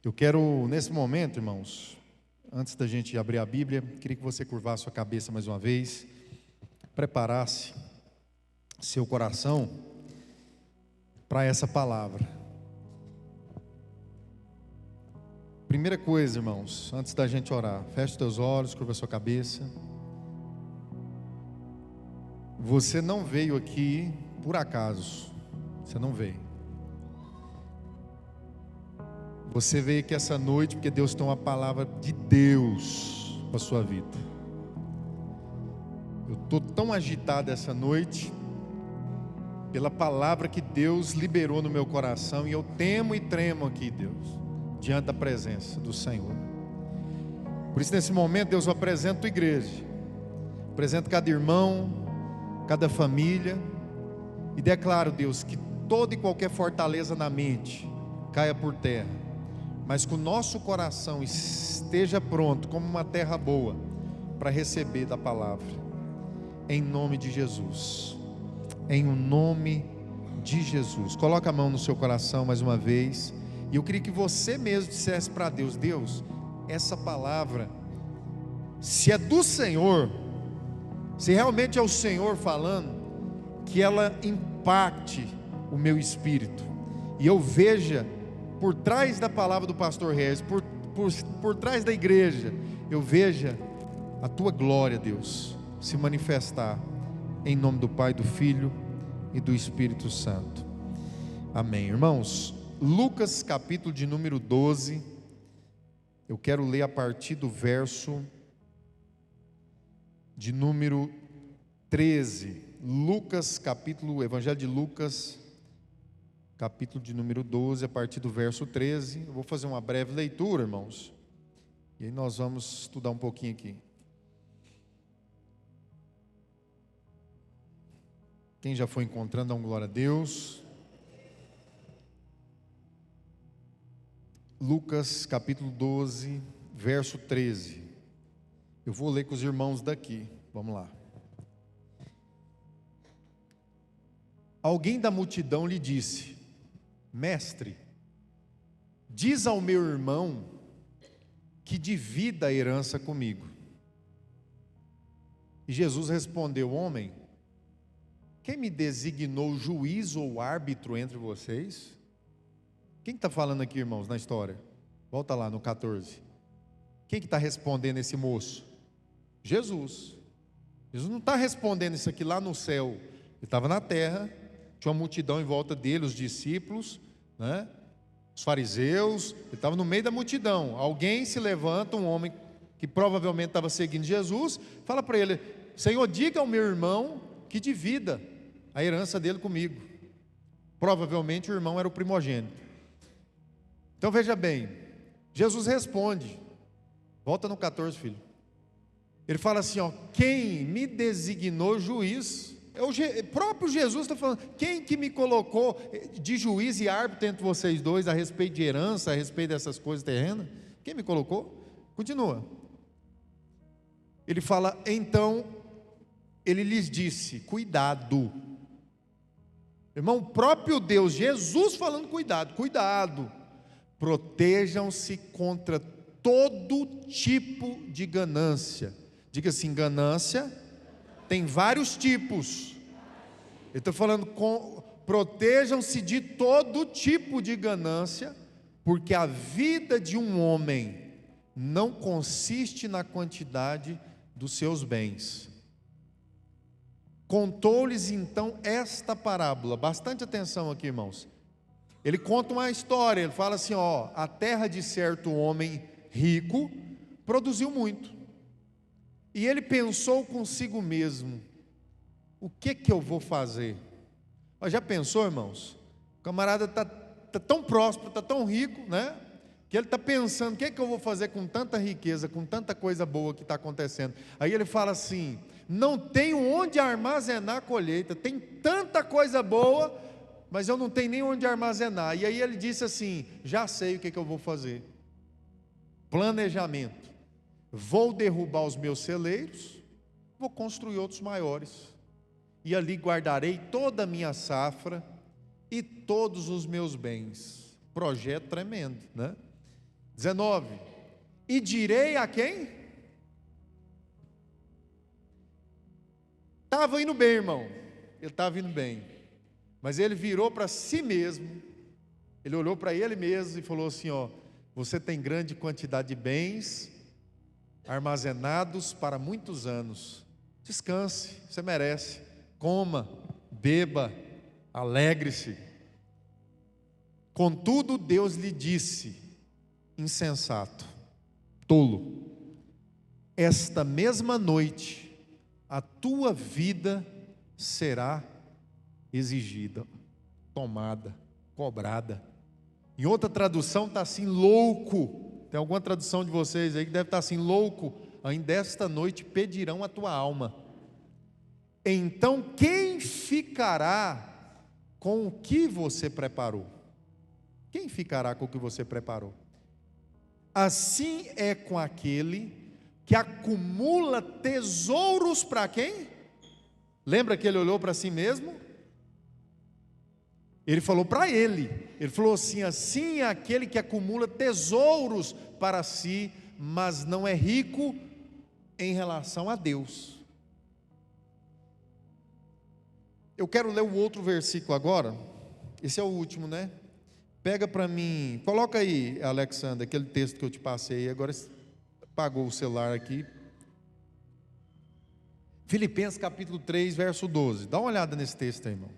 Eu quero, nesse momento, irmãos, antes da gente abrir a Bíblia, queria que você curvasse sua cabeça mais uma vez, preparasse seu coração para essa palavra. Primeira coisa, irmãos, antes da gente orar, feche os teus olhos, curva sua cabeça. Você não veio aqui por acaso, você não veio. Você veio aqui essa noite porque Deus tem uma palavra de Deus para a sua vida. Eu estou tão agitado essa noite pela palavra que Deus liberou no meu coração, e eu temo e tremo aqui, Deus, diante da presença do Senhor. Por isso, nesse momento, Deus, eu apresento a tua igreja, apresento cada irmão, cada família, e declaro, Deus, que toda e qualquer fortaleza na mente caia por terra, mas que o nosso coração esteja pronto como uma terra boa para receber da palavra, em nome de Jesus, em o nome de Jesus. Coloca a mão no seu coração mais uma vez, e eu queria que você mesmo dissesse para Deus: Deus, essa palavra, se é do Senhor, se realmente é o Senhor falando, que ela impacte o meu espírito, e eu veja por trás da palavra do pastor Regis, por trás da igreja, eu veja a tua glória, Deus, se manifestar, em nome do Pai, do Filho e do Espírito Santo. Amém. Irmãos, Lucas capítulo de número 12, eu quero ler a partir do verso de número 13. Lucas capítulo, Evangelho de Lucas, capítulo de número 12, a partir do verso 13. Eu vou fazer uma breve leitura, irmãos, e aí nós vamos estudar um pouquinho aqui. Quem já foi encontrando, dá um glória a Deus. Lucas capítulo 12, verso 13. Eu vou ler com os irmãos daqui, vamos lá. Alguém da multidão lhe disse: Mestre, diz ao meu irmão que divida a herança comigo. E Jesus respondeu: Homem, quem me designou juiz ou árbitro entre vocês? Quem está falando aqui, irmãos, na história? Volta lá no 14. Quem que está respondendo esse moço? Jesus. Jesus não está respondendo isso aqui lá no céu. Ele estava na terra, tinha uma multidão em volta dele, os discípulos, né? Os fariseus. Ele estava no meio da multidão. Alguém se levanta, um homem que provavelmente estava seguindo Jesus, fala para ele: Senhor, diga ao meu irmão que divida a herança dele comigo. Provavelmente o irmão era o primogênito. Então veja bem, Jesus responde, volta no 14, filho. Ele fala assim, ó: quem me designou juiz? O próprio Jesus está falando: quem que me colocou de juiz e árbitro entre vocês dois, a respeito de herança, a respeito dessas coisas terrenas? Quem me colocou? Continua. Ele fala: então ele lhes disse: cuidado. Irmão, o próprio Deus, Jesus falando: cuidado, cuidado. Protejam-se contra todo tipo de ganância. Diga assim: ganância tem vários tipos. Ele está falando: protejam-se de todo tipo de ganância, porque a vida de um homem não consiste na quantidade dos seus bens. Contou-lhes então esta parábola. Bastante atenção aqui, irmãos. Ele conta uma história. Ele fala assim, ó: a terra de certo homem rico produziu muito, e ele pensou consigo mesmo: o que eu vou fazer? Já pensou, irmãos? O camarada está tão próspero, está tão rico, né? Que ele está pensando: o que eu vou fazer com tanta riqueza, com tanta coisa boa que está acontecendo? Aí ele fala assim: não tenho onde armazenar a colheita, tem tanta coisa boa, mas eu não tenho nem onde armazenar. E aí ele disse assim: já sei o que eu vou fazer. Planejamento. Vou derrubar os meus celeiros, vou construir outros maiores, e ali guardarei toda a minha safra e todos os meus bens. Projeto tremendo, né? 19. E direi a quem? Estava indo bem, irmão. Ele estava indo bem. Mas ele virou para si mesmo. Ele olhou para ele mesmo e falou assim: ó, você tem grande quantidade de bens armazenados para muitos anos. Descanse, você merece. Coma, beba, alegre-se. Contudo, Deus lhe disse: insensato, tolo, esta mesma noite a tua vida será exigida, tomada, cobrada. Em outra tradução está assim: louco. Tem alguma tradução de vocês aí que deve estar assim: louco, ainda esta noite pedirão a tua alma. Então quem ficará com o que você preparou? Quem ficará com o que você preparou? Assim é com aquele que acumula tesouros para quem? Lembra que ele olhou para si mesmo? Ele falou para ele falou assim: assim é aquele que acumula tesouros para si, mas não é rico em relação a Deus. Eu quero ler o outro versículo agora. Esse é o último, né? Pega para mim, coloca aí, Alexandre, aquele texto que eu te passei. Agora apagou o celular aqui. Filipenses capítulo 3, verso 12. Dá uma olhada nesse texto aí, irmão.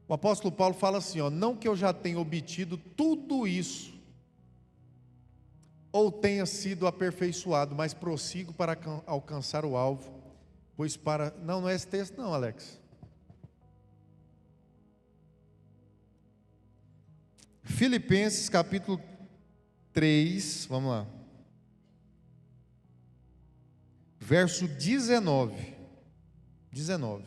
O apóstolo Paulo fala assim, ó: não que eu já tenha obtido tudo isso, ou tenha sido aperfeiçoado, mas prossigo para alcançar o alvo, pois para... Não é esse texto não, Alex. Filipenses capítulo 3, vamos lá. Verso 19. 19.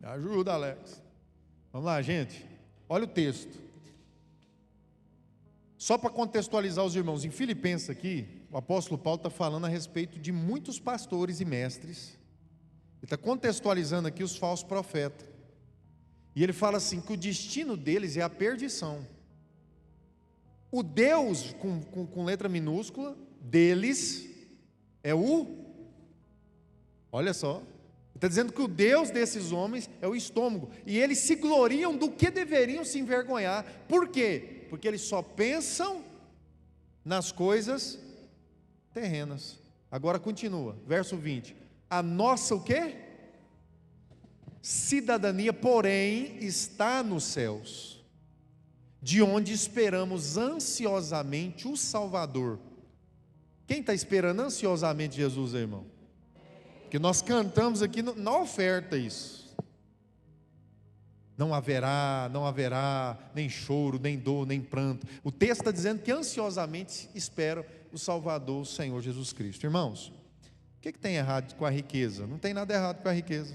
Me ajuda, Alex. Vamos lá, gente. Olha o texto. Só para contextualizar os irmãos, em Filipenses aqui, o apóstolo Paulo está falando a respeito de muitos pastores e mestres. Ele está contextualizando aqui os falsos profetas. E ele fala assim, que o destino deles é a perdição. O Deus, com letra minúscula, deles, é o... Olha só. Ele está dizendo que o Deus desses homens é o estômago. E eles se gloriam do que deveriam se envergonhar. Por quê? Porque eles só pensam nas coisas terrenas. Agora continua, verso 20. A nossa o quê? Cidadania, porém, está nos céus, de onde esperamos ansiosamente o Salvador. Quem está esperando ansiosamente Jesus, aí, irmão? Porque nós cantamos aqui na oferta isso. Não haverá nem choro, nem dor, nem pranto. O texto está dizendo que ansiosamente esperam o Salvador, o Senhor Jesus Cristo. Irmãos, o que tem errado com a riqueza? Não tem nada errado com a riqueza.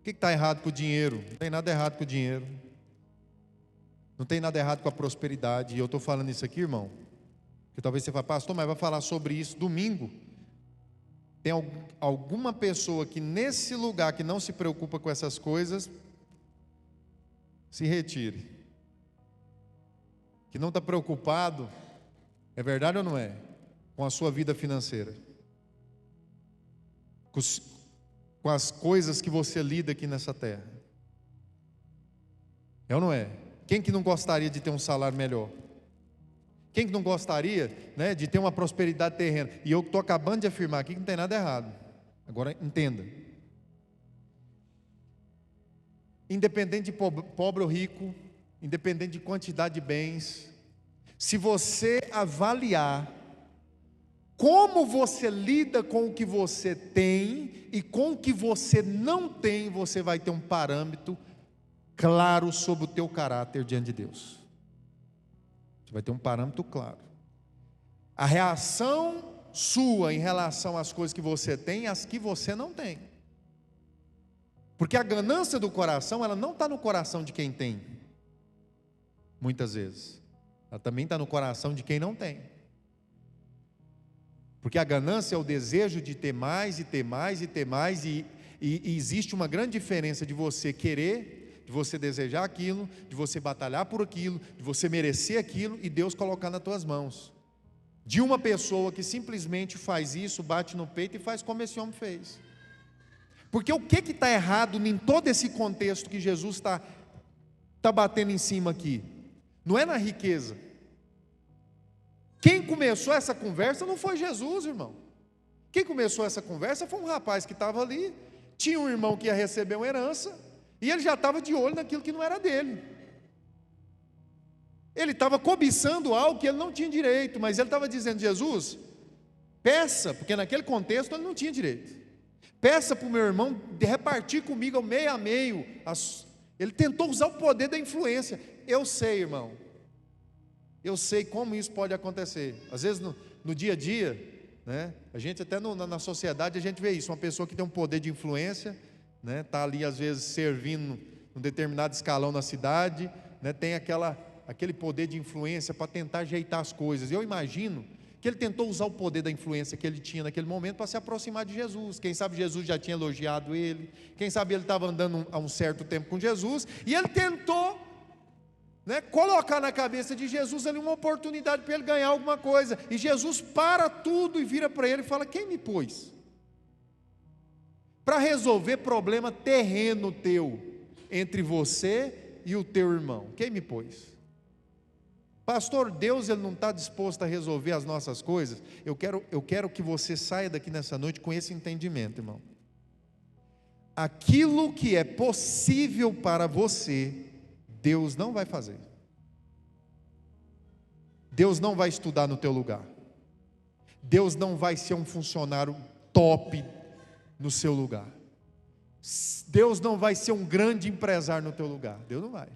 O que está errado com o dinheiro? Não tem nada errado com o dinheiro. Não tem nada errado com a prosperidade. E eu estou falando isso aqui, irmão, que talvez você fale: pastor, mas vai falar sobre isso domingo. Tem alguma pessoa que nesse lugar que não se preocupa com essas coisas, se retire. Que não está preocupado, é verdade ou não é? Com a sua vida financeira. Com as coisas que você lida aqui nessa terra. É ou não é? Quem que não gostaria de ter um salário melhor? Quem que não gostaria, né, de ter uma prosperidade terrena? E eu estou acabando de afirmar aqui que não tem nada errado. Agora entenda. Independente de pobre ou rico, independente de quantidade de bens, se você avaliar como você lida com o que você tem e com o que você não tem, você vai ter um parâmetro claro sobre o teu caráter diante de Deus. Você vai ter um parâmetro claro. A reação sua em relação às coisas que você tem e as que você não tem. Porque a ganância do coração, ela não está no coração de quem tem. Muitas vezes. Ela também está no coração de quem não tem. Porque a ganância é o desejo de ter mais e ter mais e ter mais, e E existe uma grande diferença de você querer, de você desejar aquilo, de você batalhar por aquilo, de você merecer aquilo e Deus colocar nas tuas mãos. De uma pessoa que simplesmente faz isso, bate no peito e faz como esse homem fez. Porque o que está errado em todo esse contexto que Jesus está batendo em cima aqui? Não é na riqueza. Quem começou essa conversa não foi Jesus, irmão. Quem começou essa conversa foi um rapaz que estava ali, tinha um irmão que ia receber uma herança, e ele já estava de olho naquilo que não era dele. Ele estava cobiçando algo que ele não tinha direito, mas ele estava dizendo: Jesus, peça, porque naquele contexto ele não tinha direito. Peça para o meu irmão repartir comigo meio a meio. Ele tentou usar o poder da influência. Eu sei, irmão, eu sei como isso pode acontecer. Às vezes no dia a dia, né? A gente até na sociedade a gente vê isso, uma pessoa que tem um poder de influência, né? Está ali às vezes servindo um determinado escalão na cidade, né? Tem aquele poder de influência para tentar ajeitar as coisas. Eu imagino que ele tentou usar o poder da influência que ele tinha naquele momento para se aproximar de Jesus. Quem sabe Jesus já tinha elogiado ele, quem sabe ele estava andando há um certo tempo com Jesus, e ele tentou, né, colocar na cabeça de Jesus ali uma oportunidade para ele ganhar alguma coisa, e Jesus para tudo e vira para ele e fala: quem me pôs para resolver problema terreno teu, entre você e o teu irmão? Quem me pôs? Pastor, Deus ele não está disposto a resolver as nossas coisas? Eu quero que você saia daqui nessa noite com esse entendimento, irmão. Aquilo que é possível para você, Deus não vai fazer. Deus não vai estudar no teu lugar. Deus não vai ser um funcionário top no seu lugar. Deus não vai ser um grande empresário no teu lugar. Deus não vai.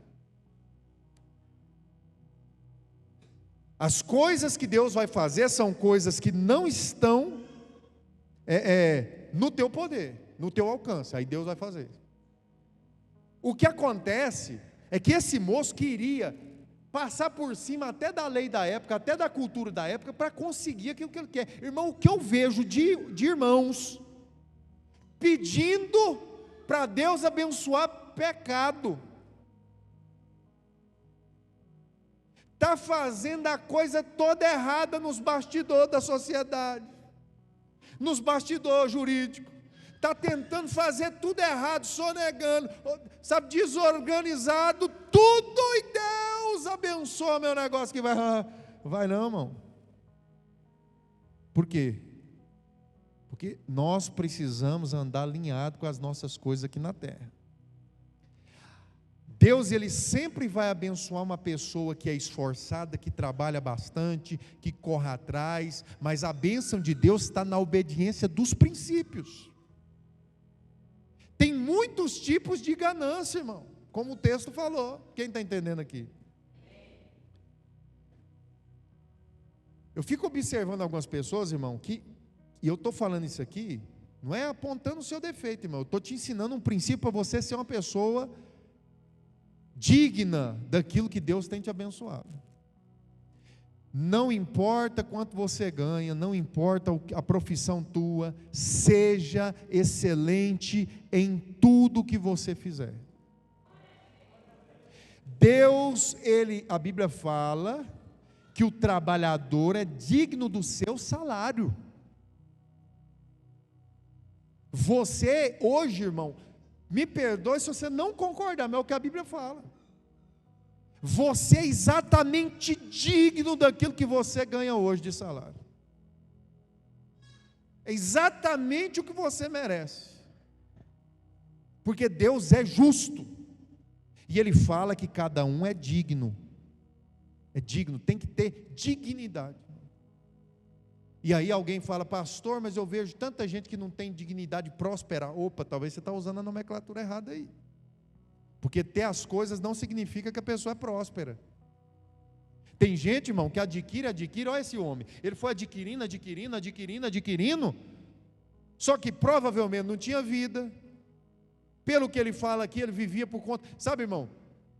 As coisas que Deus vai fazer são coisas que não estão no teu poder, no teu alcance. Aí Deus vai fazer. O que acontece é que esse moço queria passar por cima até da lei da época, até da cultura da época, para conseguir aquilo que ele quer. Irmão, o que eu vejo de irmãos pedindo para Deus abençoar pecado, está fazendo a coisa toda errada nos bastidores da sociedade, nos bastidores jurídicos, está tentando fazer tudo errado, sonegando, sabe, desorganizado, tudo, e Deus abençoa meu negócio que vai não, irmão. Por quê? Porque nós precisamos andar alinhado com as nossas coisas aqui na terra. Deus, ele sempre vai abençoar uma pessoa que é esforçada, que trabalha bastante, que corre atrás, mas a bênção de Deus está na obediência dos princípios. Tem muitos tipos de ganância, irmão, como o texto falou. Quem está entendendo aqui? Eu fico observando algumas pessoas, irmão, e eu estou falando isso aqui, não é apontando o seu defeito, irmão, eu estou te ensinando um princípio para você ser uma pessoa digna daquilo que Deus tem te abençoado. Não importa quanto você ganha, não importa a profissão tua, seja excelente em tudo que você fizer. Deus, a Bíblia fala que o trabalhador é digno do seu salário. Você hoje, irmão, me perdoe se você não concordar, mas é o que a Bíblia fala. Você é exatamente digno daquilo que você ganha hoje de salário. É exatamente o que você merece. Porque Deus é justo. E Ele fala que cada um é digno. É digno, tem que ter dignidade. E aí alguém fala: pastor, mas eu vejo tanta gente que não tem dignidade próspera. Opa, talvez você está usando a nomenclatura errada aí. Porque ter as coisas não significa que a pessoa é próspera. Tem gente, irmão, que adquire, olha esse homem, ele foi adquirindo, só que provavelmente não tinha vida. Pelo que ele fala aqui, ele vivia por conta, sabe, irmão,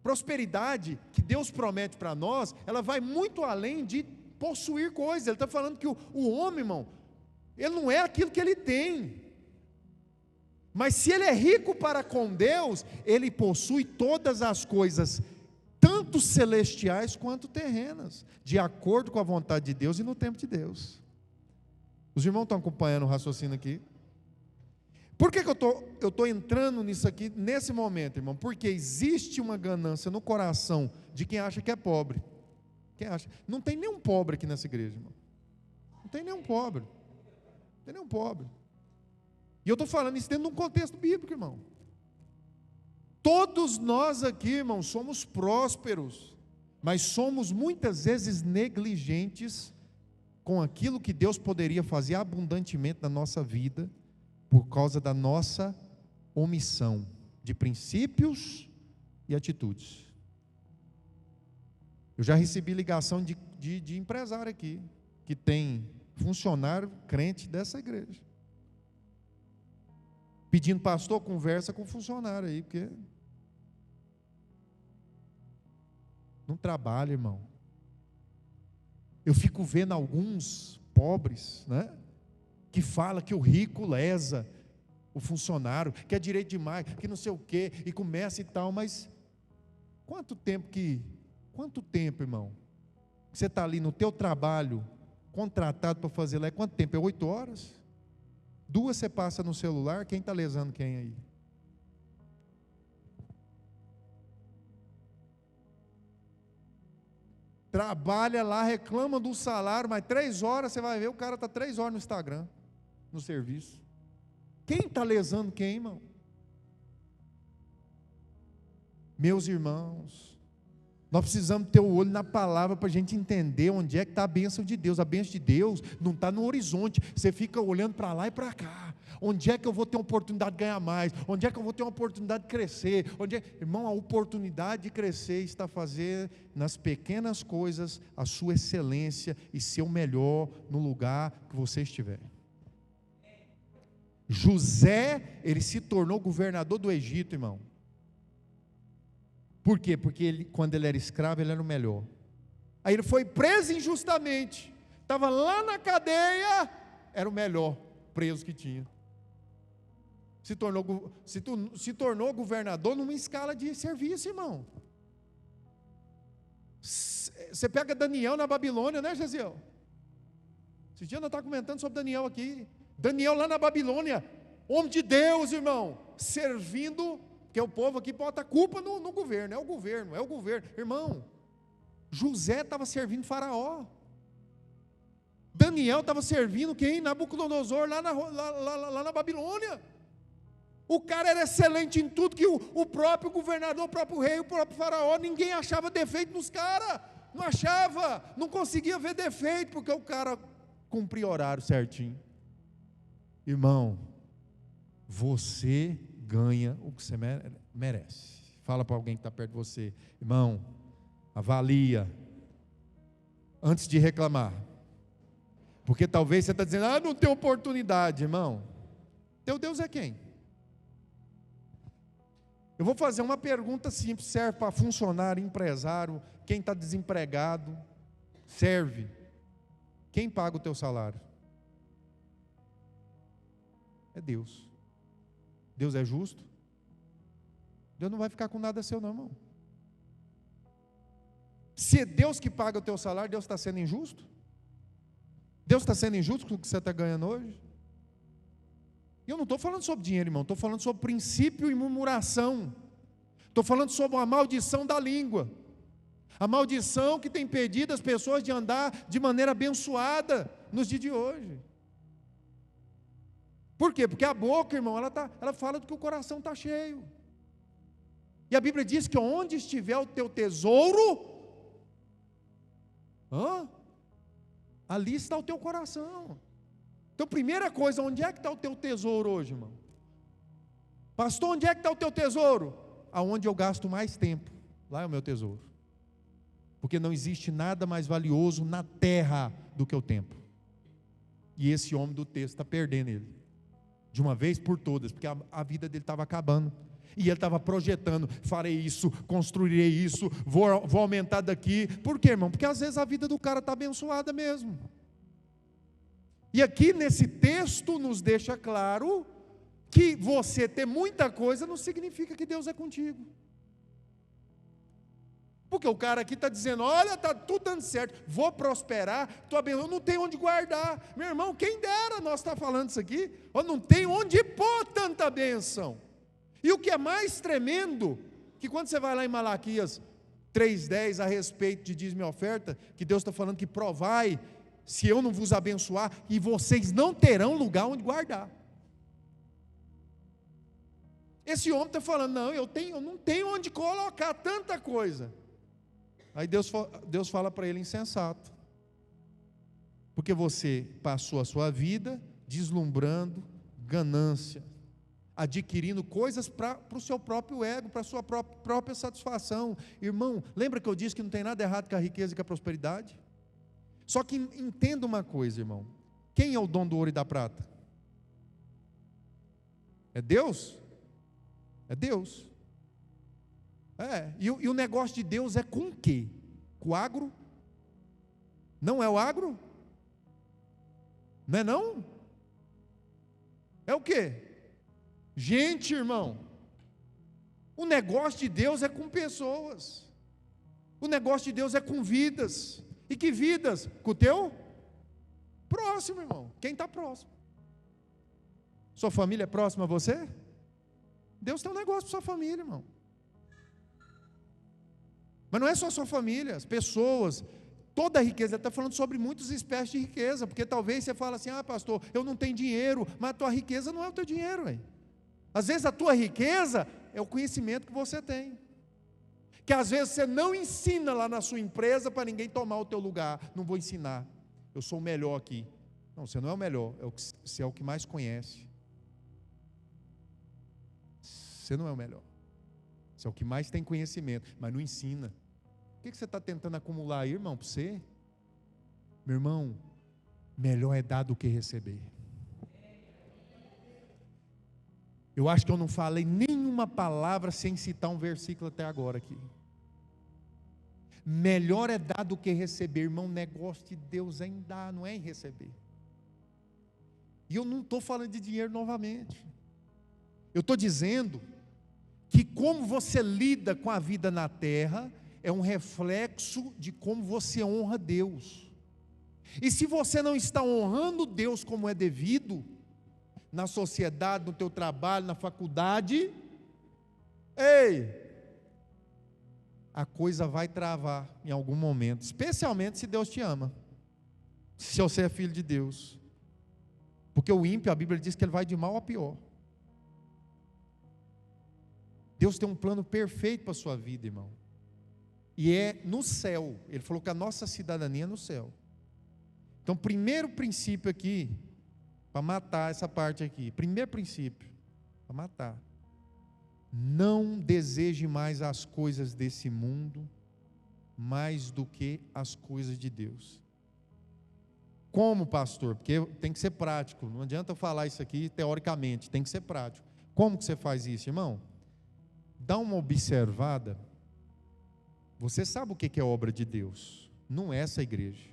prosperidade que Deus promete para nós, ela vai muito além de possuir coisas. Ele está falando que o homem, irmão, ele não é aquilo que ele tem, Mas se ele é rico para com Deus, ele possui todas as coisas, tanto celestiais quanto terrenas, de acordo com a vontade de Deus e no tempo de Deus. Os irmãos estão acompanhando o raciocínio aqui? Por que eu estou entrando nisso aqui, nesse momento, irmão? Porque existe uma ganância no coração de quem acha que é pobre. Quem acha? Não tem nenhum pobre aqui nessa igreja, irmão. Não tem nenhum pobre. Não tem nenhum pobre. E eu estou falando isso dentro de um contexto bíblico, irmão. Todos nós aqui, irmão, somos prósperos, mas somos muitas vezes negligentes com aquilo que Deus poderia fazer abundantemente na nossa vida, por causa da nossa omissão de princípios e atitudes. Eu já recebi ligação de empresário aqui, que tem funcionário crente dessa igreja, pedindo: pastor, conversa com o funcionário aí, porque não trabalha, irmão. Eu fico vendo alguns pobres, né, que fala que o rico lesa o funcionário, que é direito demais, que não sei o quê, e começa e tal, mas quanto tempo, irmão, que você está ali no teu trabalho, contratado para fazer lá, quanto tempo? É 8 horas? 2 você passa no celular, quem está lesando quem aí? Trabalha lá, reclama do salário, mas 3 horas você vai ver, o cara está 3 horas no Instagram, no serviço. Quem está lesando quem, irmão? Meus irmãos, nós precisamos ter o olho na palavra para a gente entender onde é que está a bênção de Deus. A bênção de Deus não está no horizonte, você fica olhando para lá e para cá. Onde é que eu vou ter uma oportunidade de ganhar mais? Onde é que eu vou ter uma oportunidade de crescer? Irmão, a oportunidade de crescer está a fazer nas pequenas coisas a sua excelência e ser o melhor no lugar que você estiver. José, ele se tornou governador do Egito, irmão. Por quê? Porque ele, quando ele era escravo, ele era o melhor. Aí ele foi preso injustamente, estava lá na cadeia, era o melhor preso que tinha. Se tornou governador numa escala de serviço, irmão. Você pega Daniel na Babilônia, né, Gesiel? Esse dia nós estávamos comentando sobre Daniel aqui. Daniel lá na Babilônia, homem de Deus, irmão, servindo, porque o povo aqui bota a culpa no governo, é o governo. Irmão, José estava servindo Faraó. Daniel estava servindo quem? Nabucodonosor, lá na Babilônia. O cara era excelente em tudo, que o próprio governador, o próprio rei, o próprio Faraó, ninguém achava defeito nos caras. Não achava, não conseguia ver defeito, porque o cara cumpria horário certinho. Irmão, você ganha o que você merece. Fala para alguém que está perto de você: irmão, avalia antes de reclamar, porque talvez você está dizendo: não tem oportunidade. Irmão, teu Deus é quem? Eu vou fazer uma pergunta simples, serve para funcionário, empresário, quem está desempregado, serve. Quem paga o teu salário? É Deus. Deus é justo? Deus não vai ficar com nada seu não, irmão. Se é Deus que paga o teu salário, Deus está sendo injusto? Deus está sendo injusto com o que você está ganhando hoje? E eu não estou falando sobre dinheiro, irmão, estou falando sobre princípio e murmuração. Estou falando sobre a maldição da língua. A maldição que tem impedido as pessoas de andar de maneira abençoada nos dias de hoje. Por quê? Porque a boca, irmão, ela fala do que o coração está cheio. E a Bíblia diz que onde estiver o teu tesouro, ali está o teu coração. Então, primeira coisa, onde é que está o teu tesouro hoje, irmão? Pastor, onde é que está o teu tesouro? Aonde eu gasto mais tempo, lá é o meu tesouro. Porque não existe nada mais valioso na terra do que o tempo. E esse homem do texto está perdendo ele, de uma vez por todas, porque a vida dele estava acabando. E ele estava projetando: farei isso, construirei isso, vou aumentar daqui. Por quê, irmão? Porque às vezes a vida do cara está abençoada mesmo. E aqui nesse texto nos deixa claro que você ter muita coisa não significa que Deus é contigo. Porque o cara aqui está dizendo, olha, está tudo dando certo, vou prosperar, estou abençoado, não tem onde guardar. Meu irmão, quem dera nós estar falando isso aqui, não tem onde pôr tanta bênção. E o que é mais tremendo, que quando você vai lá em Malaquias 3,10 a respeito de dízimo e oferta, que Deus está falando que provai, se eu não vos abençoar, e vocês não terão lugar onde guardar. Esse homem está falando, não, eu não tenho onde colocar tanta coisa. Aí Deus fala para ele, insensato, porque você passou a sua vida deslumbrando ganância, adquirindo coisas para o seu próprio ego, para a sua própria satisfação. Irmão, lembra que eu disse que não tem nada errado com a riqueza e com a prosperidade? Só que entenda uma coisa, irmão, quem é o dono do ouro e da prata? É Deus? É Deus. E o negócio de Deus é com o quê? Com o agro? Não é o agro? Não é não? É o quê? Gente, irmão, o negócio de Deus é com pessoas. O negócio de Deus é com vidas. E que vidas? Com o teu próximo, irmão. Quem está próximo? Sua família é próxima a você? Deus tem um negócio para sua família, irmão. Mas não é só a sua família, as pessoas, toda a riqueza. Ele está falando sobre muitas espécies de riqueza, porque talvez você fale assim, pastor, eu não tenho dinheiro, mas a tua riqueza não é o teu dinheiro, véio. Às vezes a tua riqueza é o conhecimento que você tem, que às vezes você não ensina lá na sua empresa para ninguém tomar o teu lugar. Não vou ensinar, eu sou o melhor aqui. Não, você não é o melhor, você é o que mais conhece. Você não é o melhor, você é o que mais tem conhecimento, mas não ensina. O que você está tentando acumular aí, irmão, para você? Meu irmão, melhor é dar do que receber. Eu acho que eu não falei nenhuma palavra sem citar um versículo até agora aqui. Melhor é dar do que receber, irmão. Negócio de Deus é em dar, não é em receber. E eu não estou falando de dinheiro novamente. Eu estou dizendo que como você lida com a vida na terra é um reflexo de como você honra Deus. E se você não está honrando Deus como é devido, na sociedade, no teu trabalho, na faculdade, a coisa vai travar em algum momento, especialmente se Deus te ama, se você é filho de Deus, porque o ímpio, a Bíblia diz que ele vai de mal a pior. Deus tem um plano perfeito para a sua vida, irmão, e é no céu. Ele falou que a nossa cidadania é no céu. Então, primeiro princípio aqui, para matar essa parte aqui, primeiro princípio, para matar: não deseje mais as coisas desse mundo, mais do que as coisas de Deus. Como, pastor? Porque tem que ser prático, não adianta eu falar isso aqui teoricamente, tem que ser prático. Como que você faz isso, irmão? Dá uma observada. Você sabe o que é obra de Deus? Não é essa igreja,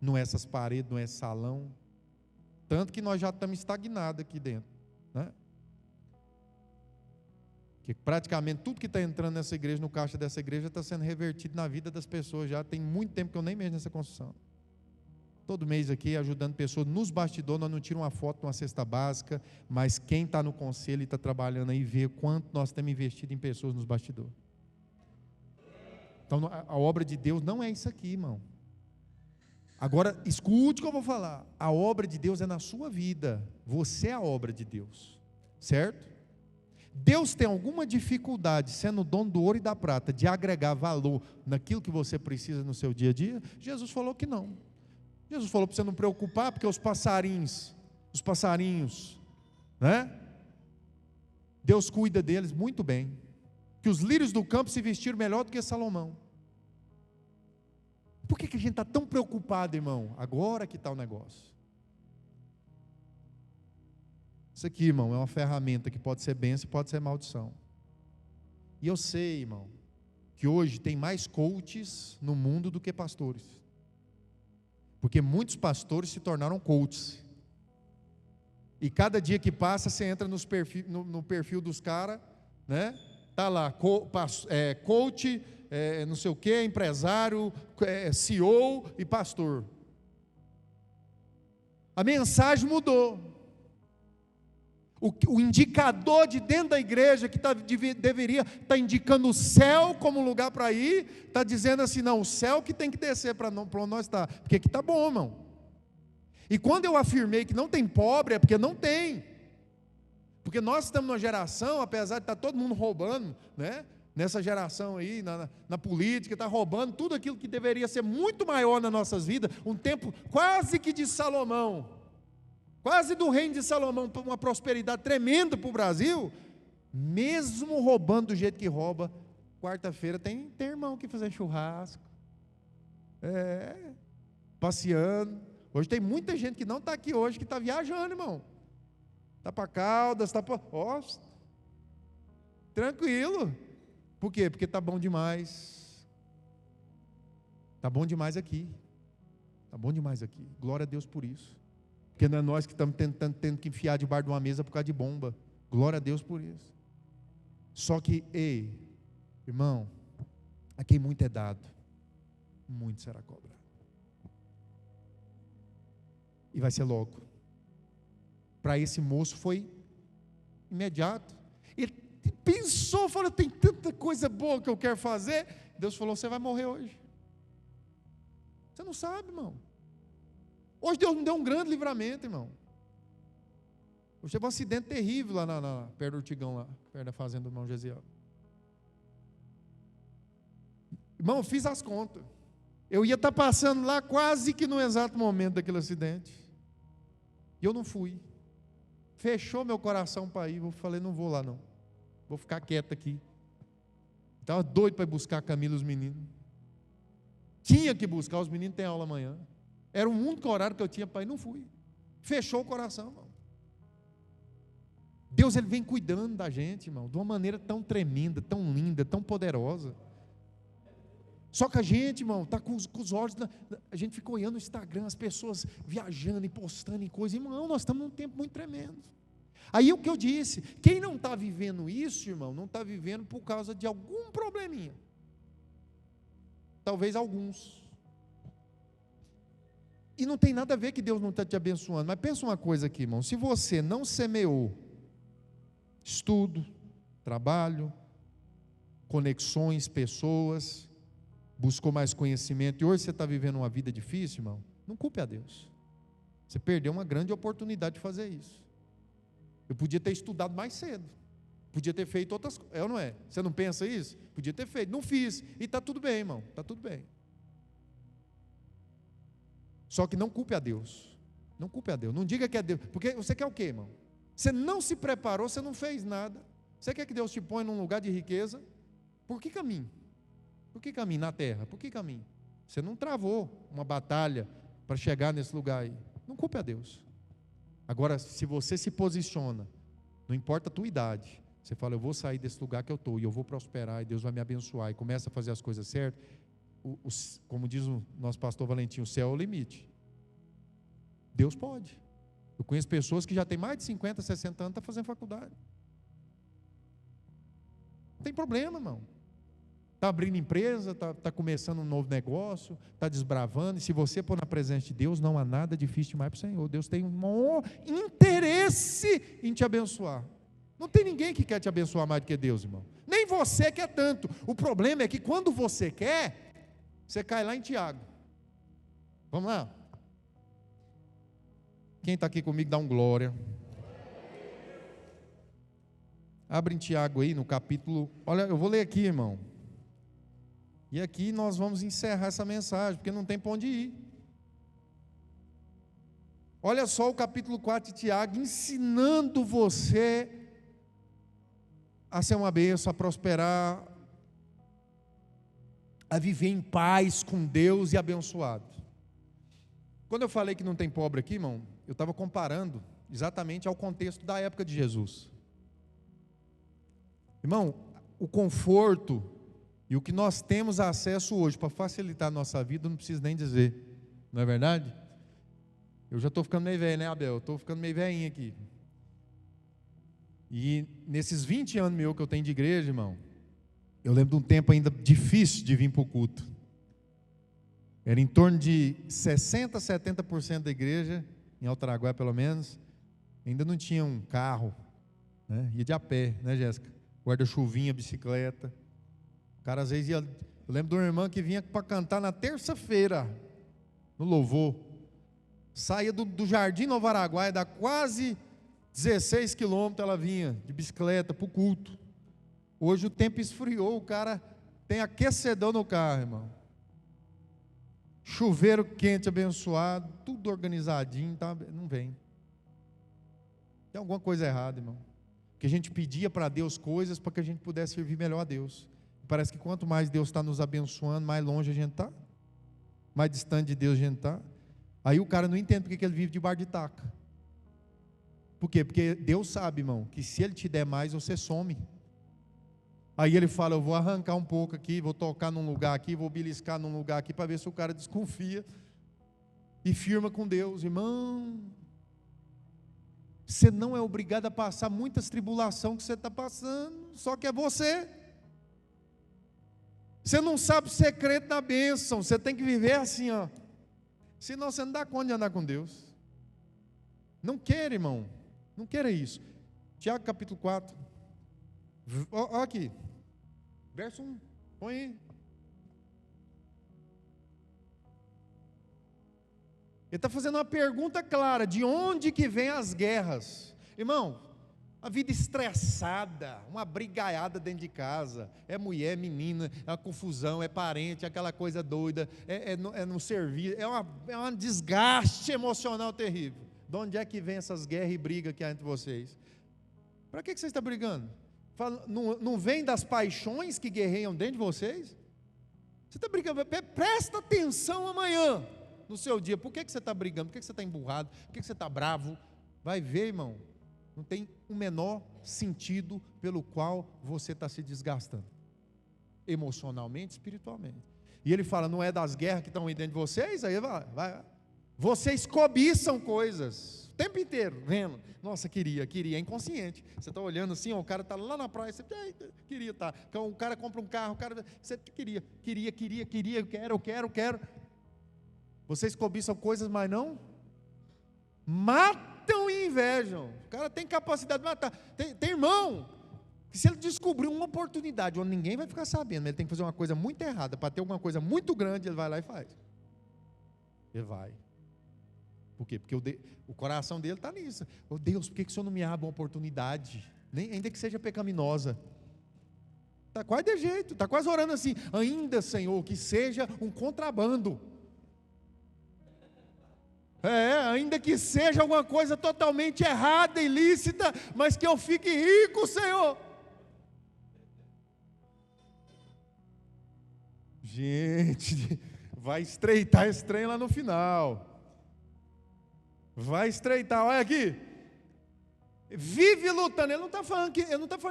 não é essas paredes, não é esse salão. Tanto que nós já estamos estagnados aqui dentro, né? Que praticamente tudo que está entrando nessa igreja, no caixa dessa igreja, está sendo revertido na vida das pessoas. Já tem muito tempo que eu nem mexo nessa construção. Todo mês aqui ajudando pessoas nos bastidores. Nós não tiramos uma foto de uma cesta básica, mas quem está no conselho e está trabalhando aí vê quanto nós temos investido em pessoas nos bastidores. Então a obra de Deus não é isso aqui, irmão. Agora escute o que eu vou falar. A obra de Deus é na sua vida. Você é a obra de Deus, certo? Deus tem alguma dificuldade, sendo dono do ouro e da prata, de agregar valor naquilo que você precisa no seu dia a dia? Jesus falou que não. Jesus falou para você não preocupar, porque os passarinhos, né? Deus cuida deles muito bem. Que os lírios do campo se vestiram melhor do que Salomão. Por que a gente está tão preocupado, irmão? Agora que está o negócio. Isso aqui, irmão, é uma ferramenta que pode ser bênção e pode ser maldição. E eu sei, irmão, que hoje tem mais coaches no mundo do que pastores. Porque muitos pastores se tornaram coaches. E cada dia que passa, você entra no perfil dos caras, né? Tá lá, coach, não sei o que, empresário, CEO e pastor. A mensagem mudou. O indicador de dentro da igreja, que deveria estar indicando o céu como lugar para ir, está dizendo assim, não, o céu que tem que descer para onde nós está, porque aqui está bom, irmão. E quando eu afirmei que não tem pobre, é porque não tem. Porque nós estamos numa geração, apesar de estar todo mundo roubando, né? Nessa geração aí, na política, está roubando tudo aquilo que deveria ser muito maior nas nossas vidas, um tempo quase que de Salomão, quase do reino de Salomão, uma prosperidade tremenda para o Brasil, mesmo roubando do jeito que rouba, quarta-feira tem irmão que fazer churrasco, passeando. Hoje tem muita gente que não está aqui hoje, que está viajando, irmão. Está para Caldas, está para... tranquilo. Por quê? Porque está bom demais. Está bom demais aqui. Está bom demais aqui. Glória a Deus por isso. Porque não é nós que estamos tendo que enfiar debaixo de uma mesa por causa de bomba. Glória a Deus por isso. Só que, irmão, a quem muito é dado, muito será cobrado. E vai ser logo. Para esse moço foi imediato. Ele pensou, falou, tem tanta coisa boa que eu quero fazer. Deus falou, você vai morrer hoje. Você não sabe, irmão. Hoje Deus me deu um grande livramento, irmão. Hoje teve um acidente terrível lá perto do Ortigão, lá, perto da fazenda do irmão Gesiel. Irmão, eu fiz as contas. Eu ia estar passando lá quase que no exato momento daquele acidente. E eu não fui. Fechou meu coração para ir. Eu falei, não vou lá não. Vou ficar quieto aqui. Estava doido para ir buscar a Camila e os meninos. Tinha que buscar, os meninos têm aula amanhã. Era o único horário que eu tinha para ir, não fui. Fechou o coração, irmão. Deus, Ele vem cuidando da gente, irmão, de uma maneira tão tremenda, tão linda, tão poderosa. Só que a gente, irmão, está com os olhos, a gente fica olhando o Instagram, as pessoas viajando e postando em coisas. Irmão, nós estamos num tempo muito tremendo. Aí o que eu disse, quem não está vivendo isso, irmão, não está vivendo por causa de algum probleminha. Talvez alguns. E não tem nada a ver que Deus não está te abençoando. Mas pensa uma coisa aqui, irmão, se você não semeou estudo, trabalho, conexões, pessoas, buscou mais conhecimento, e hoje você está vivendo uma vida difícil, irmão, não culpe a Deus. Você perdeu uma grande oportunidade de fazer isso. Eu podia ter estudado mais cedo, podia ter feito outras coisas, ou não é? Você não pensa isso? Podia ter feito, não fiz, e está tudo bem, irmão, está tudo bem. Só que não culpe a Deus, não culpe a Deus, não diga que é Deus, porque você quer o quê, irmão? Você não se preparou, você não fez nada, você quer que Deus te ponha num lugar de riqueza, por que caminho? Por que caminho na terra? Por que caminho? Você não travou uma batalha para chegar nesse lugar aí, não culpe a Deus. Agora, se você se posiciona, não importa a tua idade, você fala, eu vou sair desse lugar que eu estou, e eu vou prosperar, e Deus vai me abençoar, e começa a fazer as coisas certas, como diz o nosso pastor Valentim, o céu é o limite. Deus pode. Eu conheço pessoas que já têm mais de 50, 60 anos, estão fazendo faculdade. Não tem problema, irmão. Está abrindo empresa, está começando um novo negócio, está desbravando, e se você pôr na presença de Deus, não há nada difícil demais para o Senhor. Deus tem um maior interesse em te abençoar. Não tem ninguém que quer te abençoar mais do que Deus, irmão. Nem você quer tanto. O problema é que quando você quer, você cai lá em Tiago. Vamos lá? Quem está aqui comigo, dá um glória. Abre em Tiago aí no capítulo. Olha, eu vou ler aqui, irmão. E aqui nós vamos encerrar essa mensagem, porque não tem para onde ir. Olha só o capítulo 4 de Tiago, ensinando você a ser uma bênção, a prosperar, a viver em paz com Deus e abençoado. Quando eu falei que não tem pobre aqui, irmão, eu estava comparando exatamente ao contexto da época de Jesus. Irmão, o conforto e o que nós temos acesso hoje para facilitar a nossa vida, não preciso nem dizer, não é verdade? Eu já estou ficando meio velho, né, Abel? Eu estou ficando meio velhinho aqui. E nesses 20 anos meu que eu tenho de igreja, irmão, eu lembro de um tempo ainda difícil de vir para o culto. Era em torno de 60%, 70% da igreja, em Altaraguá pelo menos, ainda não tinha um carro, né? Ia de a pé, né, Jéssica? Guarda-chuvinha, bicicleta. O cara às vezes ia. Eu lembro de uma irmã que vinha para cantar na terça-feira, no louvor. Saía do Jardim Novo Araguaia, dá quase 16 quilômetros, ela vinha de bicicleta para o culto. Hoje o tempo esfriou, o cara tem aquecedor no carro, irmão. Chuveiro quente, abençoado, tudo organizadinho, tá? Não vem. Tem alguma coisa errada, irmão. Que a gente pedia para Deus coisas para que a gente pudesse servir melhor a Deus. Parece que quanto mais Deus está nos abençoando, mais longe a gente está, mais distante de Deus a gente está. Aí o cara não entende porque que ele vive debaixo de taca. Por quê? Porque Deus sabe, irmão, que se Ele te der mais, você some. Aí ele fala, eu vou arrancar um pouco aqui, vou tocar num lugar aqui, vou beliscar num lugar aqui, para ver se o cara desconfia e firma com Deus. Irmão, você não é obrigado a passar muitas tribulações que você está passando, só que é você. Você não sabe o segredo da bênção, você tem que viver assim, ó. Senão você não dá conta de andar com Deus. Não queira, irmão, não queira isso. Tiago capítulo 4, ó aqui, verso 1, põe aí. Ele está fazendo uma pergunta clara, de onde que vem as guerras? Irmão, a vida estressada, uma brigaiada dentro de casa, é mulher, menina, é uma confusão, é parente, é aquela coisa doida, é no serviço, é um desgaste emocional terrível. De onde é que vem essas guerras e brigas que há entre vocês? Para que você está brigando? Não vem das paixões que guerreiam dentro de vocês? Você está brigando, presta atenção amanhã, no seu dia, por que você está brigando, por que você está emburrado, por que você está bravo? Vai ver, irmão, não tem o menor sentido pelo qual você está se desgastando, emocionalmente, espiritualmente. E ele fala, não é das guerras que estão aí dentro de vocês? Aí vai. Vocês cobiçam coisas, o tempo inteiro, vendo, nossa, queria, é inconsciente, você está olhando assim, ó, o cara está lá na praia, você queria estar, então, o cara compra um carro, você queria, eu quero, vocês cobiçam coisas, mas não matam e invejam. O cara tem capacidade de matar. Tem irmão que, se ele descobrir uma oportunidade onde ninguém vai ficar sabendo, ele tem que fazer uma coisa muito errada para ter alguma coisa muito grande, ele vai lá e faz. Ele vai. Por quê? Porque o coração dele está nisso. Oh Deus, por que o Senhor não me abre uma oportunidade? Ainda que seja pecaminosa. Está quase de jeito, está quase orando assim, ainda, Senhor, que seja um contrabando. Ainda que seja alguma coisa totalmente errada, ilícita, mas que eu fique rico, Senhor. Gente, vai estreitar esse trem lá no final. Vai estreitar, olha aqui. Vive lutando. Ele não está falando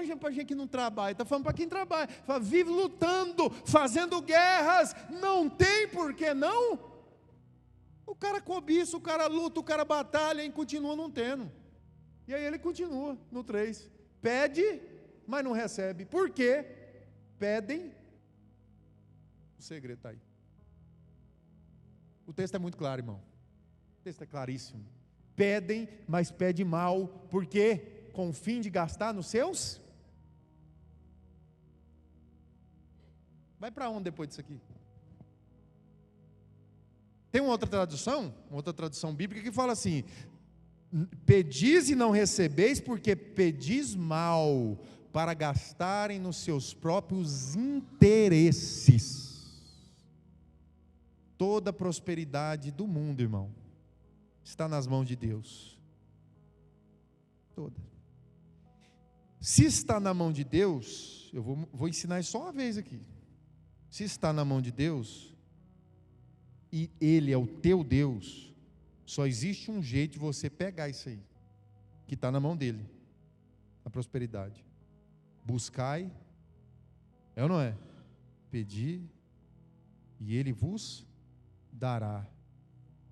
para gente que não trabalha, está falando para quem trabalha. Fala, vive lutando, fazendo guerras. Não tem por que não. O cara cobiça, o cara luta, o cara batalha e continua não tendo. E aí ele continua no 3. Pede, mas não recebe. Por quê? Pedem. O segredo está aí. O texto é muito claro, irmão. O texto é claríssimo. Pedem, mas pedem mal. Por quê? Com o fim de gastar nos seus. Vai para onde depois disso aqui? Tem uma outra tradução bíblica que fala assim: pedis e não recebeis, porque pedis mal, para gastarem nos seus próprios interesses. Toda a prosperidade do mundo, irmão, está nas mãos de Deus. Toda. Se está na mão de Deus, eu vou ensinar isso só uma vez aqui. Se está na mão de Deus, e Ele é o teu Deus, só existe um jeito de você pegar isso aí, que está na mão dEle, a prosperidade. Buscai, é ou não é? Pedi, e Ele vos dará.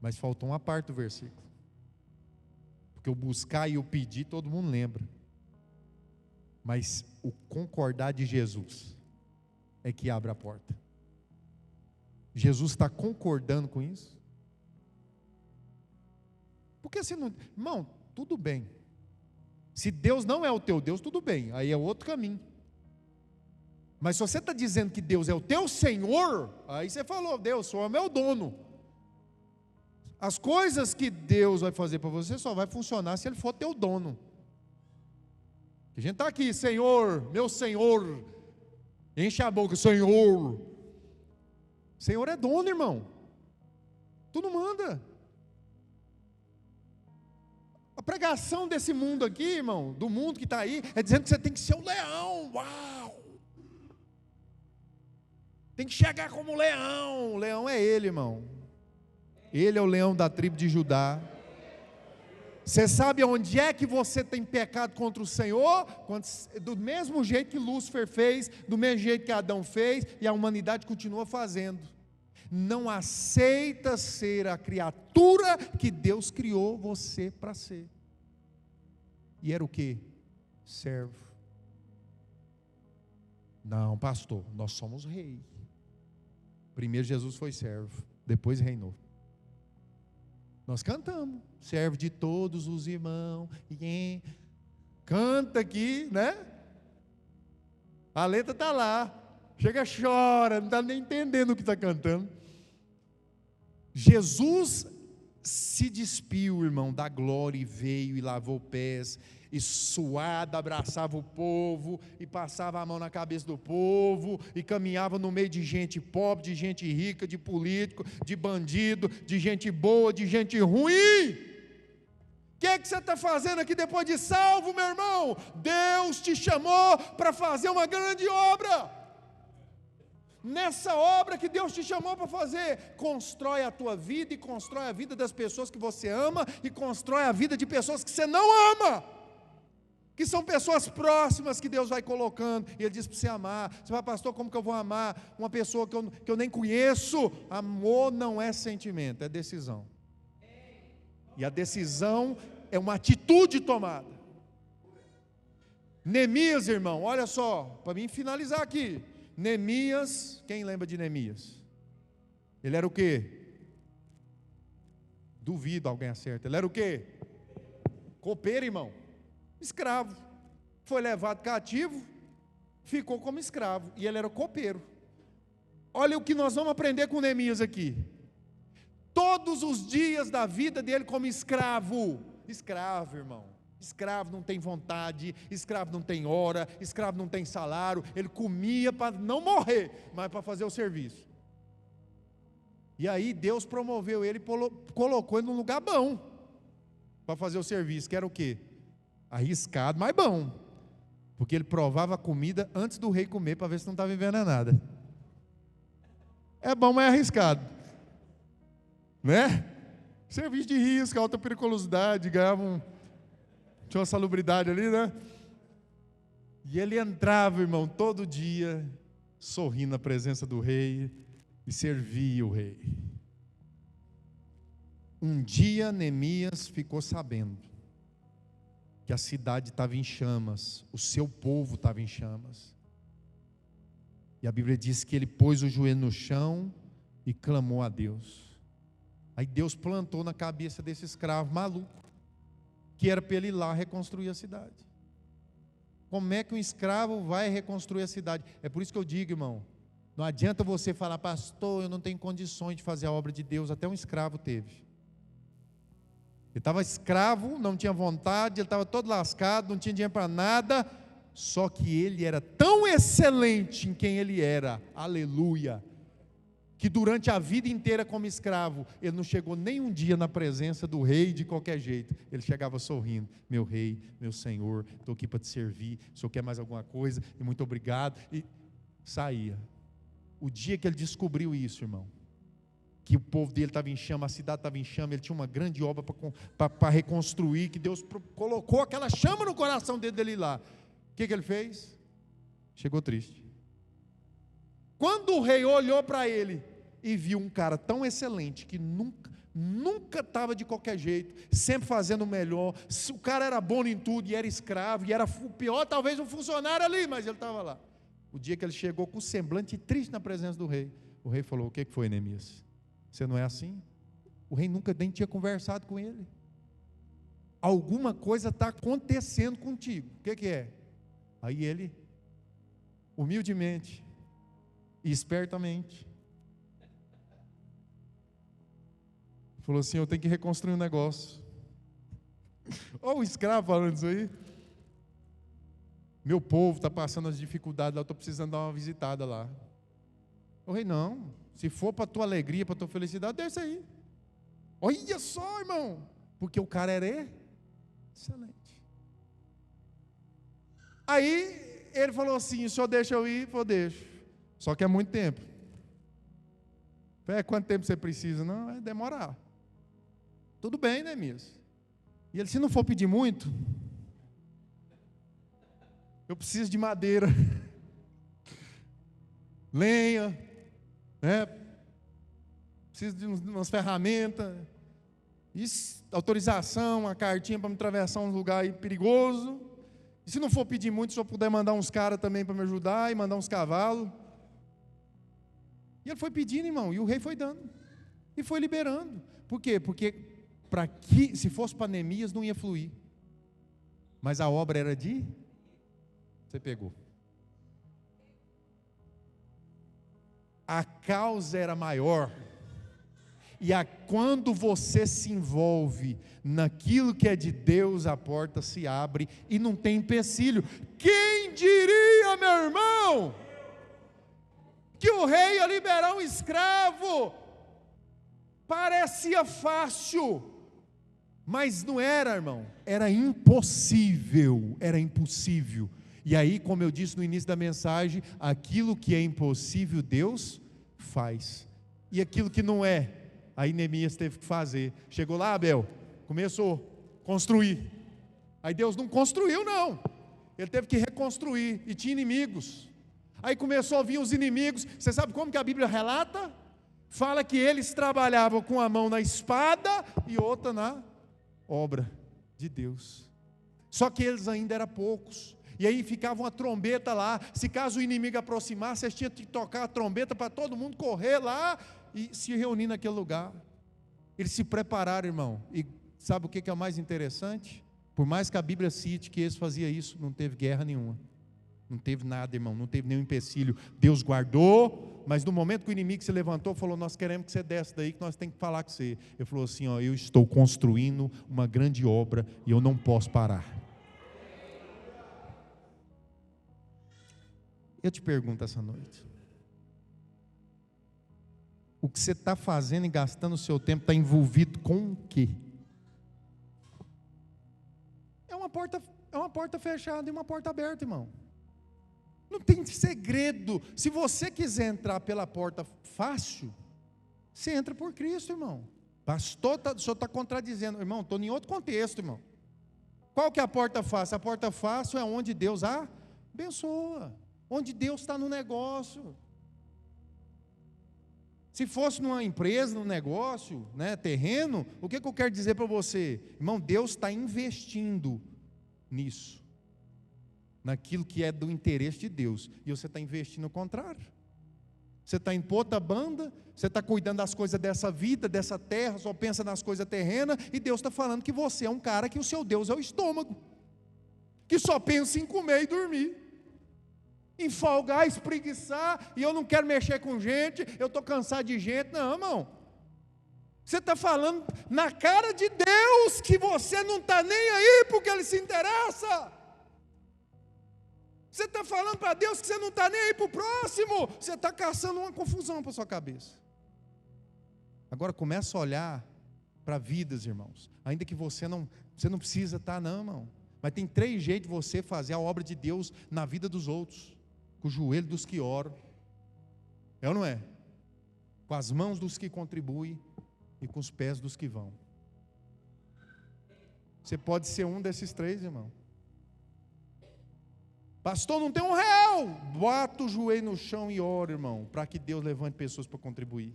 Mas faltou uma parte do versículo. Porque o buscar e o pedir todo mundo lembra. Mas o concordar de Jesus é que abre a porta. Jesus está concordando com isso? Porque se não... Irmão, tudo bem. Se Deus não é o teu Deus, tudo bem. Aí é outro caminho. Mas se você está dizendo que Deus é o teu Senhor, aí você falou, Deus, sou o meu dono. As coisas que Deus vai fazer para você só vai funcionar se Ele for teu dono. A gente está aqui, Senhor, meu Senhor, enche a boca, Senhor. Senhor é dono, irmão. Tu não manda. A pregação desse mundo aqui, irmão, do mundo que está aí, é dizendo que você tem que ser um leão. Uau! Tem que chegar como um leão. O leão é Ele, irmão. Ele é o leão da tribo de Judá. Você sabe onde é que você tem pecado contra o Senhor? Do mesmo jeito que Lúcifer fez, do mesmo jeito que Adão fez, e a humanidade continua fazendo. Não aceita ser a criatura que Deus criou você para ser. E era o quê? Servo. Não, pastor, nós somos rei. Primeiro Jesus foi servo, depois reinou. Nós cantamos, servo de todos os irmãos, canta aqui, né? A letra está lá, chega, chora, não está nem entendendo o que está cantando. Jesus se despiu, irmão, da glória e veio e lavou pés, e suado abraçava o povo, e passava a mão na cabeça do povo, e caminhava no meio de gente pobre, de gente rica, de político, de bandido, de gente boa, de gente ruim. O que você está fazendo aqui depois de salvo, meu irmão? Deus te chamou para fazer uma grande obra. Nessa obra que Deus te chamou para fazer, constrói a tua vida e constrói a vida das pessoas que você ama e constrói a vida de pessoas que você não ama, que são pessoas próximas que Deus vai colocando, e Ele diz para você amar. Você fala, pastor, como que eu vou amar uma pessoa que eu nem conheço? Amor não é sentimento, é decisão, e a decisão é uma atitude tomada. Neemias, irmão, olha só, para mim finalizar aqui, Neemias, quem lembra de Neemias? Ele era o quê? Duvido alguém acerta. Ele era o quê? Copeiro, irmão. Escravo. Foi levado cativo, ficou como escravo. E ele era copeiro. Olha o que nós vamos aprender com Neemias aqui. Todos os dias da vida dele como escravo. Escravo, irmão. Escravo não tem vontade, escravo não tem hora, escravo não tem salário. Ele comia para não morrer, mas para fazer o serviço. E aí Deus promoveu ele e colocou ele num lugar bom para fazer o serviço, que era o quê? Arriscado, mas bom, porque ele provava a comida antes do rei comer, para ver se não estava vivendo nada. É bom, mas é arriscado, né? Serviço de risco, alta periculosidade, ganhava tinha uma salubridade ali, né? E ele entrava, irmão, todo dia, sorrindo na presença do rei, e servia o rei. Um dia Neemias ficou sabendo que a cidade estava em chamas, o seu povo estava em chamas. E a Bíblia diz que ele pôs o joelho no chão e clamou a Deus. Aí Deus plantou na cabeça desse escravo maluco, que era para ele ir lá reconstruir a cidade. Como é que um escravo vai reconstruir a cidade? É por isso que eu digo, irmão, não adianta você falar, pastor, eu não tenho condições de fazer a obra de Deus. Até um escravo teve. Ele estava escravo, não tinha vontade, ele estava todo lascado, não tinha dinheiro para nada, só que ele era tão excelente em quem ele era, aleluia, que durante a vida inteira como escravo, ele não chegou nem um dia na presença do rei de qualquer jeito. Ele chegava sorrindo, meu rei, meu senhor, estou aqui para te servir, o senhor quer mais alguma coisa? E muito obrigado, e saía. O dia que ele descobriu isso, irmão, que o povo dele estava em chama, a cidade estava em chama, ele tinha uma grande obra para reconstruir, que Deus colocou aquela chama no coração dele ir lá. O que ele fez? Chegou triste. Quando o rei olhou para ele e viu um cara tão excelente, que nunca, nunca estava de qualquer jeito, sempre fazendo o melhor. O cara era bom em tudo, e era escravo, e era o pior, talvez um funcionário ali, mas ele estava lá. O dia que ele chegou com um semblante triste na presença do rei, o rei falou: o que foi, Neemias? Você não é assim? O rei nunca nem tinha conversado com ele. Alguma coisa está acontecendo contigo. O que é? Aí ele, humildemente e espertamente, falou assim: eu tenho que reconstruir um negócio. Olha o escravo falando isso aí. Meu povo está passando as dificuldades lá, eu estou precisando dar uma visitada lá. O rei: não, se for para a tua alegria, para a tua felicidade, deixa aí. Olha só, irmão, porque o cara era excelente. Aí ele falou assim: o senhor deixa eu ir? Eu deixo. Só que é muito tempo. Quanto tempo você precisa? Não, vai demorar. Tudo bem, né, Neemias? E ele: se não for pedir muito, eu preciso de madeira, lenha, né? Preciso de umas ferramentas, autorização, uma cartinha para me atravessar um lugar aí perigoso. E se não for pedir muito, se eu puder mandar uns caras também para me ajudar, e mandar uns cavalos. E ele foi pedindo, irmão, e o rei foi dando, e foi liberando. Por quê? Porque se fosse para Neemias, não ia fluir. Mas a obra era você pegou. A causa era maior. E quando você se envolve naquilo que é de Deus, a porta se abre e não tem empecilho. Quem diria, meu irmão, que o rei ia liberar um escravo? Parecia fácil, mas não era, irmão. Era impossível, era impossível. E aí, como eu disse no início da mensagem, aquilo que é impossível, Deus faz. E aquilo que não é, aí Neemias teve que fazer. Chegou lá, Abel, começou a construir. Aí Deus não construiu, não. Ele teve que reconstruir, e tinha inimigos. Aí começou a vir os inimigos. Você sabe como que a Bíblia relata? Fala que eles trabalhavam com a mão na espada e outra na obra de Deus. Só que eles ainda eram poucos. E aí ficava uma trombeta lá. Se caso o inimigo aproximasse, vocês tinham que tocar a trombeta para todo mundo correr lá e se reunir naquele lugar. Eles se prepararam, irmão. E sabe o que é o mais interessante? Por mais que a Bíblia cite que eles faziam isso, não teve guerra nenhuma. Não teve nada, irmão, não teve nenhum empecilho. Deus guardou, mas no momento que o inimigo se levantou, falou: nós queremos que você desce daí, que nós temos que falar com você. Ele falou assim: ó, eu estou construindo uma grande obra e eu não posso parar. Eu te pergunto essa noite, o que você está fazendo e gastando o seu tempo está envolvido com o quê? É uma porta fechada e uma porta aberta, irmão. Não tem segredo. Se você quiser entrar pela porta fácil, você entra por Cristo, irmão. Pastor, o senhor está contradizendo. Irmão, estou em outro contexto, irmão. Qual que é a porta fácil? A porta fácil é onde Deus abençoa, onde Deus está no negócio. Se fosse numa empresa, num negócio, né, terreno, o que eu quero dizer para você? Irmão, Deus está investindo nisso, naquilo que é do interesse de Deus, e você está investindo ao contrário. Você está em outra banda, você está cuidando das coisas dessa vida, dessa terra, só pensa nas coisas terrenas, e Deus está falando que você é um cara que o seu Deus é o estômago, que só pensa em comer e dormir, em folgar, espreguiçar, e eu não quero mexer com gente, eu estou cansado de gente. Não, irmão, você está falando na cara de Deus que você não está nem aí porque Ele se interessa. Você está falando para Deus que você não está nem aí para o próximo. Você está caçando uma confusão para a sua cabeça. Agora começa a olhar para vidas, irmãos. Ainda que você não precisa estar, não, irmão. Mas tem 3 jeitos de você fazer a obra de Deus na vida dos outros. Com o joelho dos que oram. É ou não é? Com as mãos dos que contribuem e com os pés dos que vão. Você pode ser um desses 3, irmão. Pastor, não tem R$1. Bota o joelho no chão e ora, irmão, para que Deus levante pessoas para contribuir.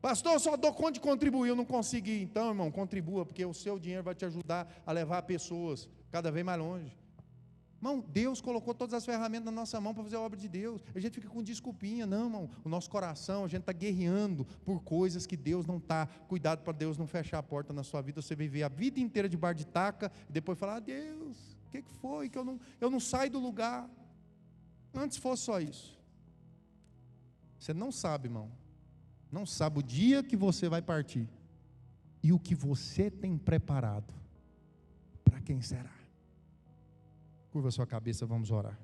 Pastor, eu só dou conta de contribuir, eu não consigo ir. Então, irmão, contribua, porque o seu dinheiro vai te ajudar a levar pessoas cada vez mais longe. Irmão, Deus colocou todas as ferramentas na nossa mão para fazer a obra de Deus. A gente fica com desculpinha. Não, irmão, o nosso coração, a gente está guerreando por coisas que Deus não está. Cuidado para Deus não fechar a porta na sua vida. Você viver a vida inteira de bar de taca e depois falar: Deus, o que foi? Que eu não saio do lugar. Antes fosse só isso. Você não sabe, irmão. Não sabe o dia que você vai partir e o que você tem preparado. Para quem será? Curva a sua cabeça, vamos orar.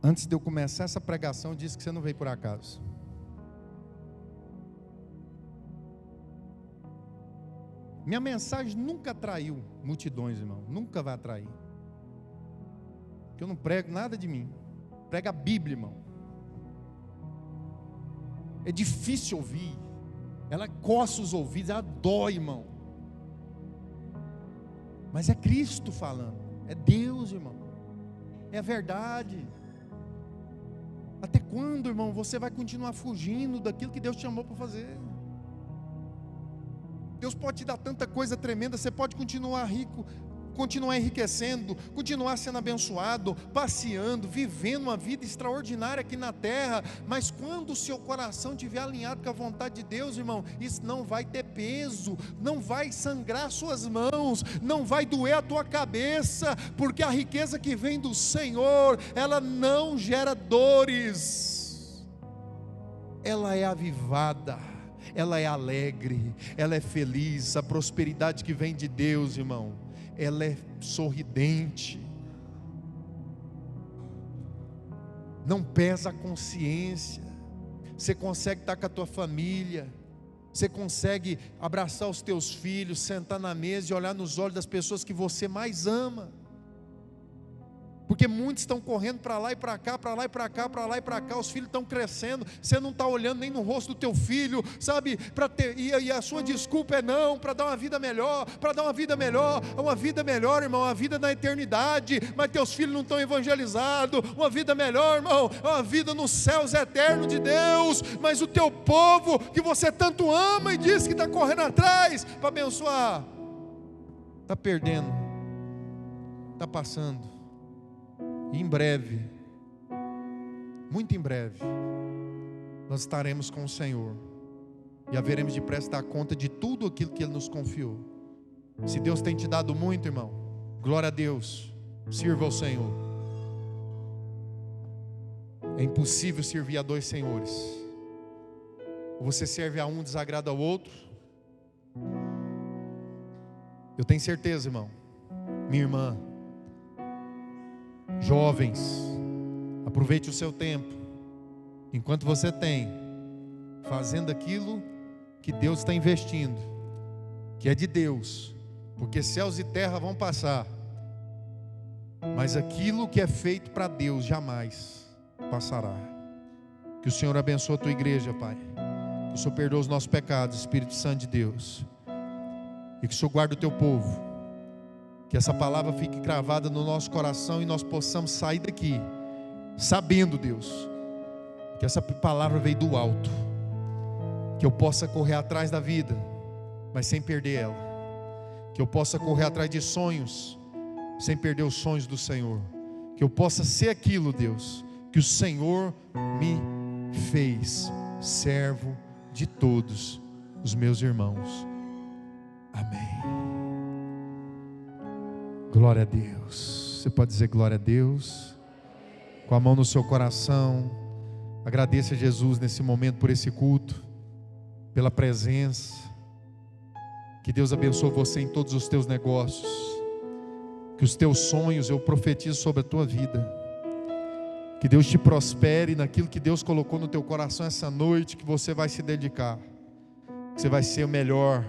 Antes de eu começar essa pregação, eu disse que você não veio por acaso. Minha mensagem nunca atraiu multidões, irmão. Nunca vai atrair. Porque eu não prego nada de mim. Prega a Bíblia, irmão. É difícil ouvir. Ela coça os ouvidos, ela dói, irmão. Mas é Cristo falando. É Deus, irmão. É a verdade. Até quando, irmão, você vai continuar fugindo daquilo que Deus te chamou para fazer? Deus pode te dar tanta coisa tremenda, você pode continuar rico, continuar enriquecendo, continuar sendo abençoado, passeando, vivendo uma vida extraordinária aqui na terra, mas quando o seu coração estiver alinhado com a vontade de Deus, irmão, isso não vai ter peso, não vai sangrar suas mãos, não vai doer a tua cabeça, porque a riqueza que vem do Senhor, ela não gera dores, ela é avivada, ela é alegre, ela é feliz. A prosperidade que vem de Deus, irmão, ela é sorridente, não pesa a consciência. Você consegue estar com a tua família, você consegue abraçar os teus filhos, sentar na mesa e olhar nos olhos das pessoas que você mais ama. Porque muitos estão correndo para lá e para cá, para lá e para cá, para lá e para cá. Os filhos estão crescendo, você não está olhando nem no rosto do teu filho, sabe? E a sua desculpa é não, para dar uma vida melhor, para dar uma vida melhor, irmão, uma vida na eternidade. Mas teus filhos não estão evangelizados. Uma vida melhor, irmão, uma vida nos céus eternos de Deus. Mas o teu povo, que você tanto ama e diz que está correndo atrás para abençoar, está perdendo, está passando. E em breve, muito em breve, nós estaremos com o Senhor e haveremos de prestar conta de tudo aquilo que Ele nos confiou. Se Deus tem te dado muito, irmão, glória a Deus, sirva ao Senhor. É impossível servir a dois senhores. Ou você serve a um, desagrada ao outro. Eu tenho certeza, irmão, minha irmã, jovens, aproveite o seu tempo, enquanto você tem, fazendo aquilo que Deus está investindo, que é de Deus, porque céus e terra vão passar, mas aquilo que é feito para Deus jamais passará. Que o Senhor abençoe a tua igreja, Pai, que o Senhor perdoe os nossos pecados, Espírito Santo de Deus, e que o Senhor guarde o teu povo. Que essa palavra fique cravada no nosso coração e nós possamos sair daqui sabendo, Deus, que essa palavra veio do alto, que eu possa correr atrás da vida, mas sem perder ela, que eu possa correr atrás de sonhos sem perder os sonhos do Senhor, que eu possa ser aquilo, Deus, que o Senhor me fez, servo de todos os meus irmãos. Amém. Glória a Deus. Você pode dizer glória a Deus? Com a mão no seu coração, agradeça a Jesus nesse momento por esse culto, pela presença. Que Deus abençoe você em todos os teus negócios, que os teus sonhos eu profetizo sobre a tua vida, que Deus te prospere naquilo que Deus colocou no teu coração essa noite, que você vai se dedicar, que você vai ser o melhor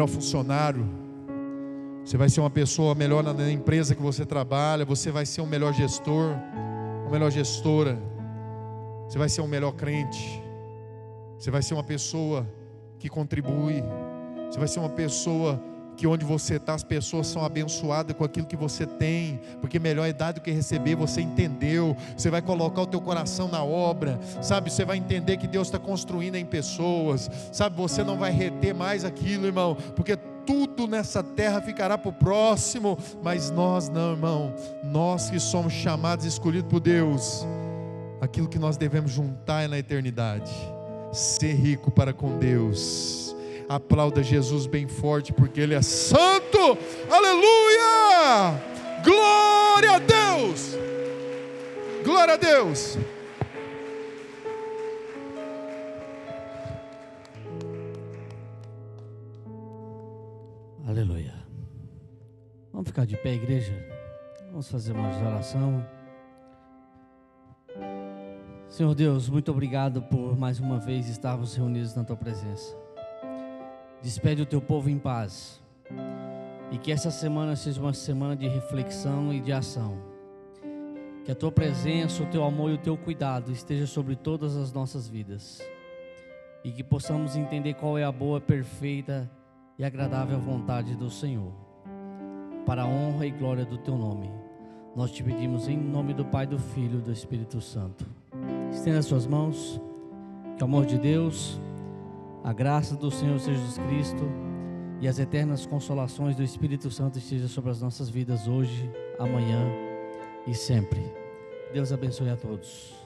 funcionário, você vai ser uma pessoa melhor na empresa que você trabalha, você vai ser um melhor gestor, uma melhor gestora, você vai ser um melhor crente, você vai ser uma pessoa que contribui, você vai ser uma pessoa que onde você está as pessoas são abençoadas com aquilo que você tem, porque melhor é dar do que receber. Você entendeu, você vai colocar o teu coração na obra, sabe? Você vai entender que Deus está construindo em pessoas, sabe? Você não vai reter mais aquilo, irmão, porque tudo nessa terra ficará para o próximo, mas nós não, irmão. Nós que somos chamados e escolhidos por Deus, aquilo que nós devemos juntar é na eternidade, ser rico para com Deus. Aplauda Jesus bem forte, porque Ele é santo. Aleluia! Glória a Deus! Glória a Deus! Aleluia. Vamos ficar de pé, igreja. Vamos fazer uma oração. Senhor Deus, muito obrigado por mais uma vez estarmos reunidos na Tua presença. Despede o Teu povo em paz. E que essa semana seja uma semana de reflexão e de ação. Que a Tua presença, o Teu amor e o Teu cuidado esteja sobre todas as nossas vidas. E que possamos entender qual é a boa, perfeita e agradável vontade do Senhor, para a honra e glória do Teu nome. Nós te pedimos em nome do Pai, do Filho e do Espírito Santo. Estenda as suas mãos. Que o amor de Deus, a graça do Senhor Jesus Cristo e as eternas consolações do Espírito Santo estejam sobre as nossas vidas hoje, amanhã e sempre. Deus abençoe a todos.